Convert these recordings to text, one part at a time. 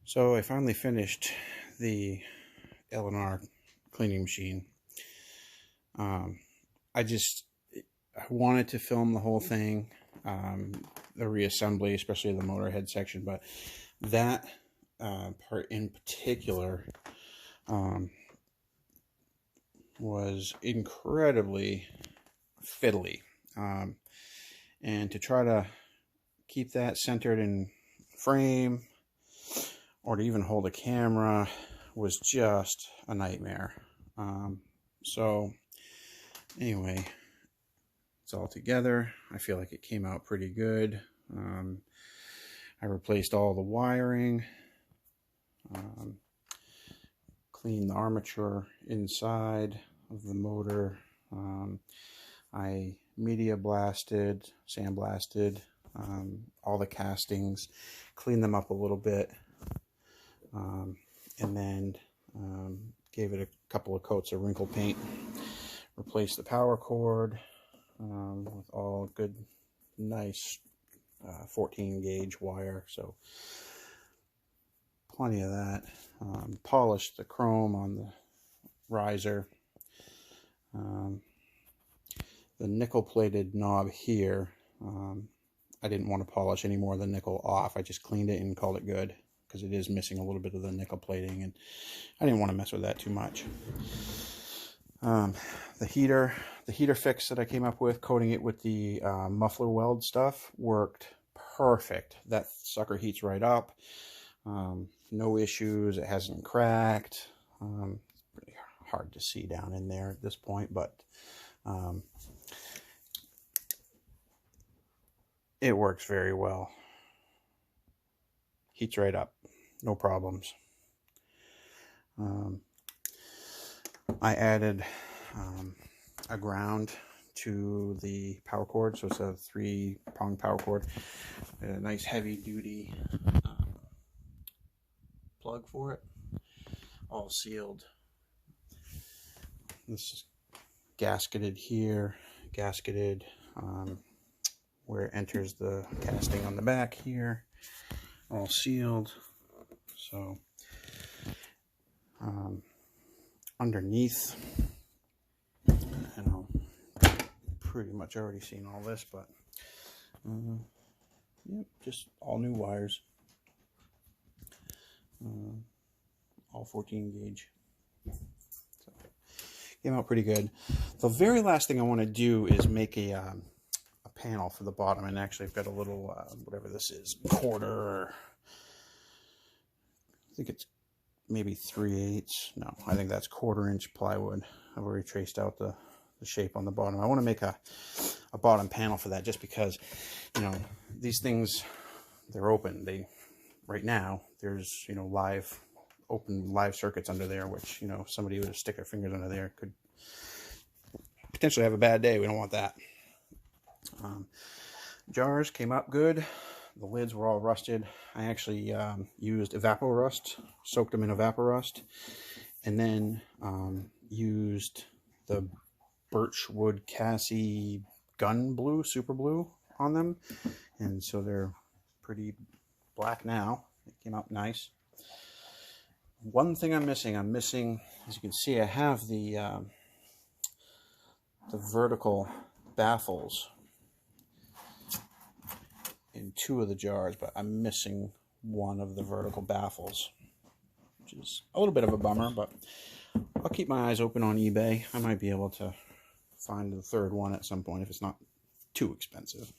So I finally finished the L&R cleaning machine. I wanted to film the whole thing, the reassembly, especially the motor head section, but that part in particular was incredibly fiddly. And to try to keep that centered in frame, or to even hold a camera, was just a nightmare. So anyway, it's all together. I feel like it came out pretty good. I replaced all the wiring, cleaned the armature inside of the motor. I media blasted, sandblasted all the castings, cleaned them up a little bit, and then gave it a couple of coats of wrinkle paint. Replaced the power cord with all good, nice 14 gauge wire, so plenty of that. Polished the chrome on the riser. The nickel plated knob here, I didn't want to polish any more of the nickel off. I just cleaned it and called it good, because it is missing a little bit of the nickel plating, and I didn't want to mess with that too much. The heater fix that I came up with, coating it with the muffler weld stuff, worked perfect. That sucker heats right up. No issues. It hasn't cracked. It's pretty hard to see down in there at this point, but it works very well. Heats right up. No problems. I added a ground to the power cord, so it's a 3-prong power cord. A nice heavy duty plug for it, all sealed. This is gasketed here, gasketed where it enters the casting on the back here, all sealed. So underneath, I know, pretty much already seen all this, but yep, just all new wires, all 14 gauge. So came out pretty good. The very last thing I want to do is make a panel for the bottom, and actually I've got a little whatever this is, quarter, I think it's maybe 3/8. No, I think that's 1/4 inch plywood. I've already traced out the shape on the bottom. I want to make a bottom panel for that, just because, you know, these things, they're open. Right now there's, you know, open live circuits under there, which, you know, somebody would stick their fingers under there could potentially have a bad day. We don't want that. Jars came up good. The lids were all rusted. I actually used Evapo-Rust, soaked them in Evapo-Rust, and then used the Birchwood Cassie Gun Blue, Super Blue on them, and so they're pretty black now. It came out nice. One thing I'm missing, as you can see, I have the vertical baffles in 2 of the jars, but I'm missing one of the vertical baffles, which is a little bit of a bummer, but I'll keep my eyes open on eBay. I might be able to find the 3rd one at some point if it's not too expensive.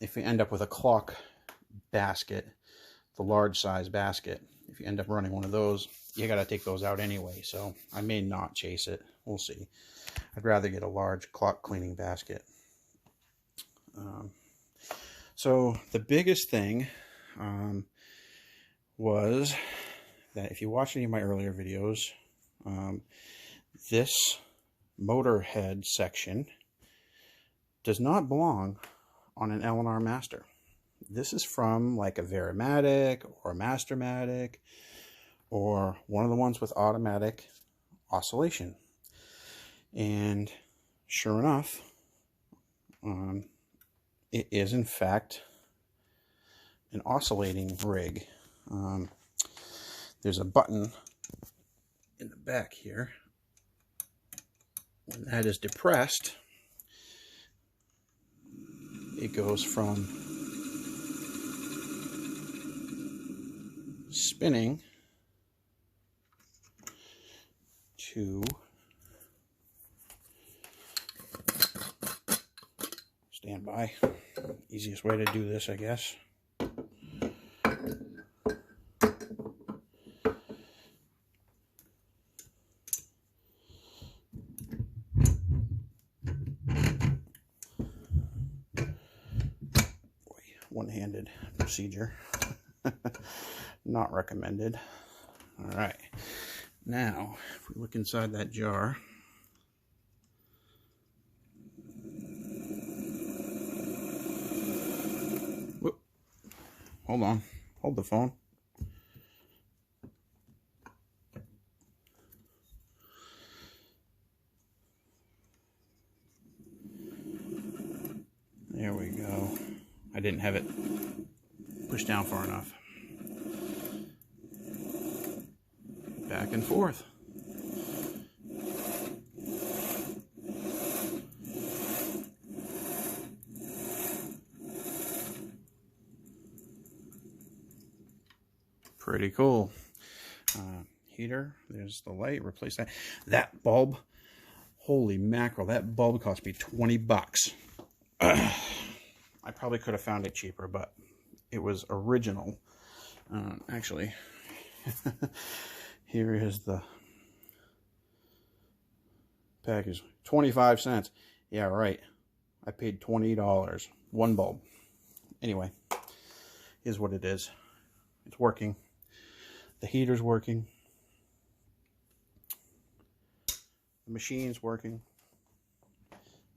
If we end up with a clock basket, the large size basket, if you end up running one of those, you got to take those out anyway, so I may not chase it. We'll see. I'd rather get a large clock cleaning basket. So the biggest thing was that if you watch any of my earlier videos, this motor head section does not belong on an L&R Master. This is from like a Varimatic or a Mastermatic, or one of the ones with automatic oscillation. And sure enough, it is in fact an oscillating rig. There's a button in the back here. When that is depressed, it goes from spinning to standby. Easiest way to do this, I guess. One-handed procedure. Not recommended. All right. Now, if we look inside that jar, whoop, hold on, hold the phone. There we go. I didn't have it pushed down far enough. Back and forth. Pretty cool. Heater, there's the light, replace that. That bulb, holy mackerel, that bulb cost me 20 bucks. I probably could have found it cheaper, but it was original. Actually, here is the package. 25 cents. Yeah, right. I paid $20. One bulb. Anyway, is what it is. It's working. The heater's working. The machine's working.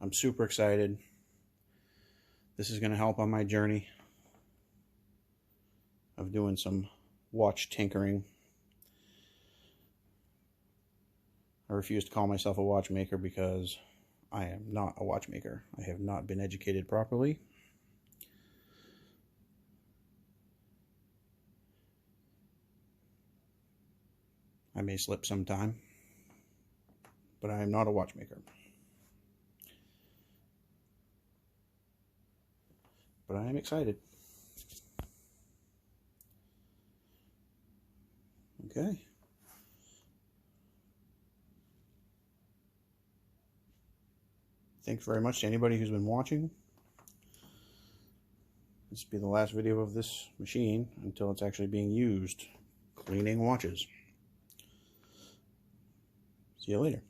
I'm super excited. This is going to help on my journey of doing some watch tinkering. I refuse to call myself a watchmaker because I am not a watchmaker. I have not been educated properly. I may slip sometime, but I am not a watchmaker. But I am excited. Okay. Thanks very much to anybody who's been watching. This will be the last video of this machine until it's actually being used cleaning watches. See you later.